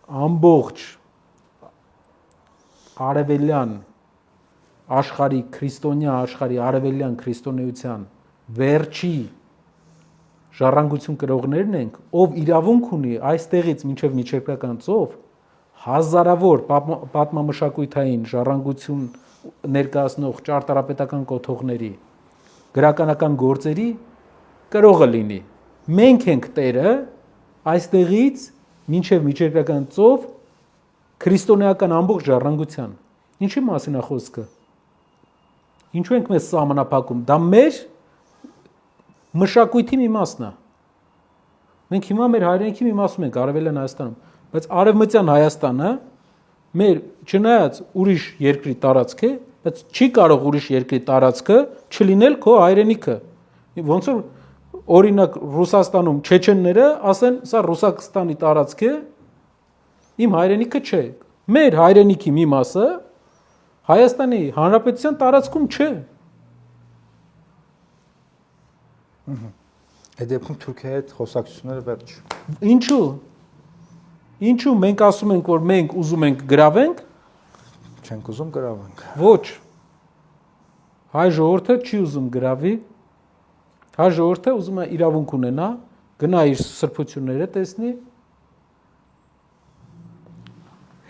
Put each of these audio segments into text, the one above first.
ամբողջ արևելյան աշխարհի քրիստոնյա աշխարհի արևելյան քրիստոնեության վերջի ժառանգություն կրողներն ենք, ով իրավունք ունի այստեղից մինչև միջերկրական ծով հազարավոր պատմամշակութային ժառանգություն ներկայացնող ճարտարապետական կոթողների գրականական գործերի կրողը լինի։ Մենք ենք տերը այստեղից մինչև միջերկրական ծով քրիստոնեական ամբողջ ժառանգության։ Ինչի մասին է խոսքը։ Ինչու ենք մեզ սահմանափակում։ Դա մեր մշակույթի մի մասն է։ Մենք հիմա մեր հայրենիքի մի մասում ենք Արևելյան Հայաստանում, բայց Արևմտյան Հայաստանը մեր չնայած ուրիշ երկրի տարածք է, բայց չի կարող ուրիշ երկրի տարածքը չլինել քո հայրենիքը։ Ոնց որ օրինակ Ռուսաստանում չեչենները ասեն, սա Ռուսաստանի տարածք է, իմ հայրենիքը չէ։ Մեր հայրենիքի մի մասը Հայաստանի Հանրապետության տարածքում չէ։ Այդ դեպքում Թուրքիայի հետ խոսակցությունները վերջ։ Ինչու։ Ինչու մենք ասում ենք, որ մենք ուզում ենք գրավենք, չենք ուզում գրավենք։ Ոչ։ Հայ ժողովուրդը չի ուզում գրավի։ Հայ ժողովուրդը ուզում է իրավունք ունենա, գնա իր սրբությունները տեսնի։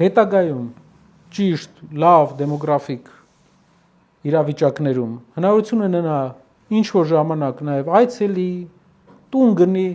Հետագայում ճիշտ, լավ դեմոգրաֆիկ իրավիճակներում հնարավորություն ունենա ինչ որ ժամանակ նաև այցելի, տուն գնի,